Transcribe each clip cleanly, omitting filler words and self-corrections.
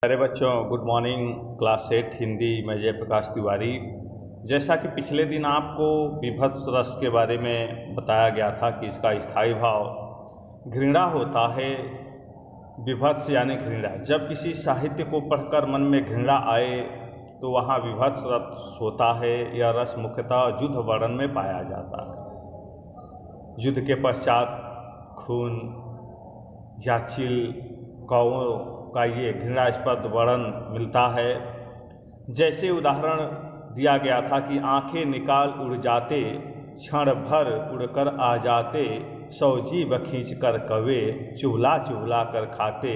अरे बच्चों, good morning. Class 8 Hindi में जयप्रकाश तिवारी। जैसा कि पिछले दिन आपको विभत्स रस के बारे में बताया गया था कि इसका स्थायी भाव घृणा होता है। विभत्स यानी घृणा। जब किसी साहित्य को पढ़कर मन में घृणा आए तो वहाँ विभत्स रस होता है। यह रस मुख्यतः युद्ध वर्णन में पाया जाता है। युद्ध के पश्चात खून या चिल कौओं का ये घृणास्पद वर्णन मिलता है। जैसे उदाहरण दिया गया था कि आंखें निकाल उड़ जाते, क्षण भर उड़कर आ जाते, सौ जीभ खींच कर कवे, चुहला चुहला कर खाते,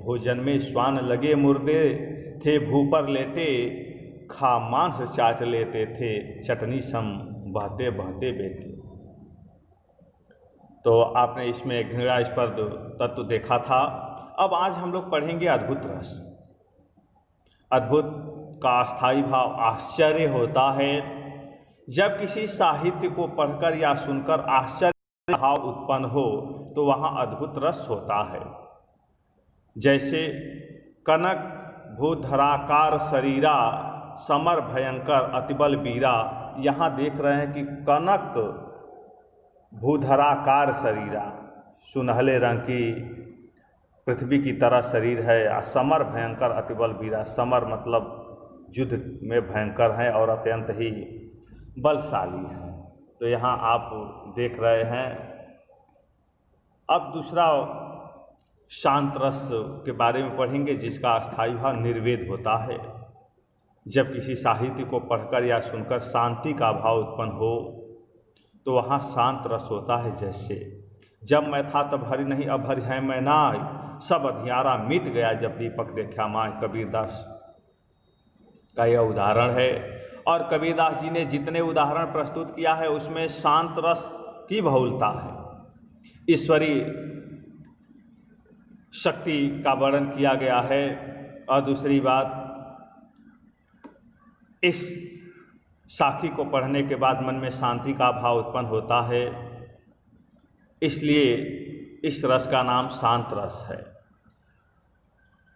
भोजन में श्वान लगे मुर्दे थे, भू पर लेटे, खा मांस चाट लेते थे, चटनी सम बहते बहते बेटे। तो आपने इसमें घृणास्पद तत्व देखा था। अब आज हम लोग पढ़ेंगे अद्भुत रस। अद्भुत का अस्थायी भाव आश्चर्य होता है। जब किसी साहित्य को पढ़कर या सुनकर आश्चर्य भाव उत्पन्न हो तो वहाँ अद्भुत रस होता है। जैसे कनक भूधराकार शरीरा, समर भयंकर अतिबल वीरा। यहाँ देख रहे हैं कि कनक भूधराकार शरीरा, सुनहले रंग की पृथ्वी की तरह शरीर है। समर भयंकर अतिबल वीरा, समर मतलब युद्ध में भयंकर है और अत्यंत ही बलशाली है। तो यहाँ आप देख रहे हैं। अब दूसरा शांत रस के बारे में पढ़ेंगे जिसका अस्थायी भाव निर्वेद होता है। जब किसी साहित्य को पढ़कर या सुनकर शांति का भाव उत्पन्न हो तो वहाँ शांत रस होता है। जैसे जब मैं था तब हरि नहीं, अब हरि है मैं नाय, सब अधियारा मिट गया जब दीपक देखा माय। कबीरदास का यह उदाहरण है। और कबीरदास जी ने जितने उदाहरण प्रस्तुत किया है उसमें शांत रस की बहुलता है। ईश्वरीय शक्ति का वर्णन किया गया है। और दूसरी बात, इस साखी को पढ़ने के बाद मन में शांति का भाव उत्पन्न होता है, इसलिए इस रस का नाम शांत रस है।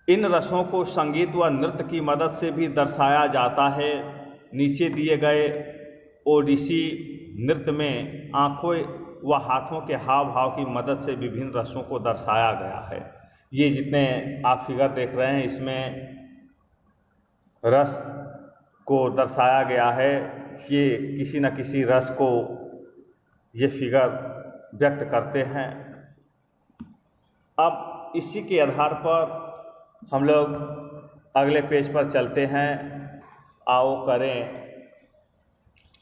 इन रसों को संगीत व नृत्य की मदद से भी दर्शाया जाता है। नीचे दिए गए ओडिसी नृत्य में आंखों व हाथों के हाव भाव की मदद से विभिन्न रसों को दर्शाया गया है। ये जितने आप फिगर देख रहे हैं इसमें रस को दर्शाया गया है। ये किसी न किसी रस को ये फिगर व्यक्त करते हैं। अब इसी के आधार पर हम लोग अगले पेज पर चलते हैं। आओ करें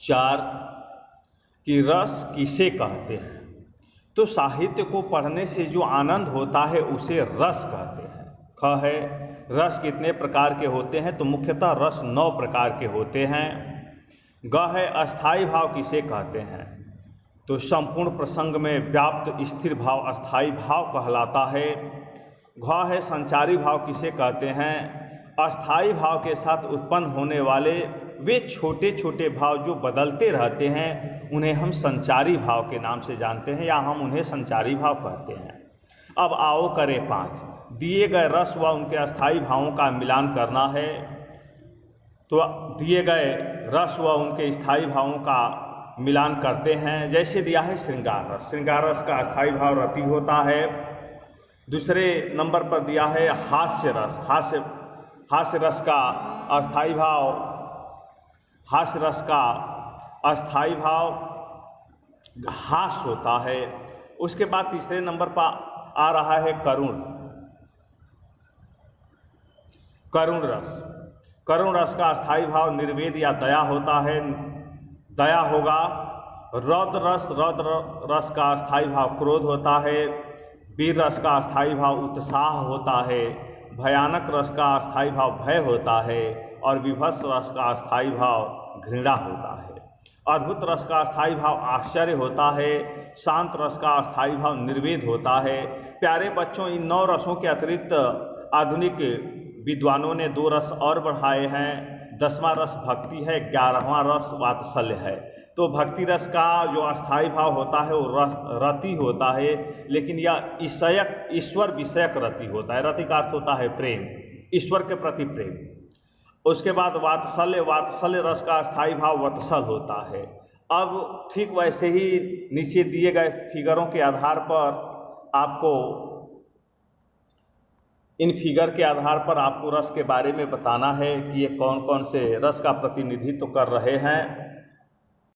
4 कि रस किसे कहते हैं। तो साहित्य को पढ़ने से जो आनंद होता है उसे रस कहते हैं। ख है रस कितने प्रकार के होते हैं, तो मुख्यतः रस 9 प्रकार के होते हैं। ग है अस्थायी भाव किसे कहते हैं, तो संपूर्ण प्रसंग में व्याप्त स्थिर भाव अस्थायी भाव कहलाता है। घ है संचारी भाव किसे कहते हैं, अस्थायी भाव के साथ उत्पन्न होने वाले वे छोटे छोटे भाव जो बदलते रहते हैं उन्हें हम संचारी भाव के नाम से जानते हैं या हम उन्हें संचारी भाव कहते हैं। अब आओ करें 5। दिए गए रस व उनके अस्थायी भावों का मिलान करना है। तो दिए गए रस व उनके स्थायी भावों का मिलान करते हैं। जैसे दिया है श्रृंगार रस। श्रृंगार रस का अस्थायी भाव रति होता है। दूसरे नंबर पर दिया है हास्य रस। हास्य रस का अस्थायी भाव, हास्य रस का अस्थायी भाव हास होता है। उसके बाद तीसरे नंबर पर आ रहा है करुण रस। करुण रस का अस्थायी भाव निर्वेद या दया होता है, दया होगा। रौद्र रस का अस्थायी भाव क्रोध होता है। वीर रस का अस्थायी भाव उत्साह होता है। भयानक रस का अस्थायी भाव भय होता है। और विभत्स रस का अस्थायी भाव घृणा होता है। अद्भुत रस का अस्थायी भाव आश्चर्य होता है। शांत रस का अस्थायी भाव निर्वेद होता है। प्यारे बच्चों, इन 9 रसों के अतिरिक्त आधुनिक विद्वानों ने 2 रस और बढ़ाए हैं। 10वां रस भक्ति है, 11वां रस वात्सल्य है। तो भक्ति रस का जो अस्थायी भाव होता है वो रति होता है, लेकिन यह ईश्वर विषयक रति होता है। रति का अर्थ होता है प्रेम। ईश्वर के प्रति प्रेम। उसके बाद वात्सल्य, वात्सल्य रस का स्थायी भाव वत्सल होता है। अब ठीक वैसे ही नीचे दिए गए फिगरों के आधार पर आपको, इन फिगर के आधार पर आपको रस के बारे में बताना है कि ये कौन कौन से रस का प्रतिनिधित्व कर रहे हैं।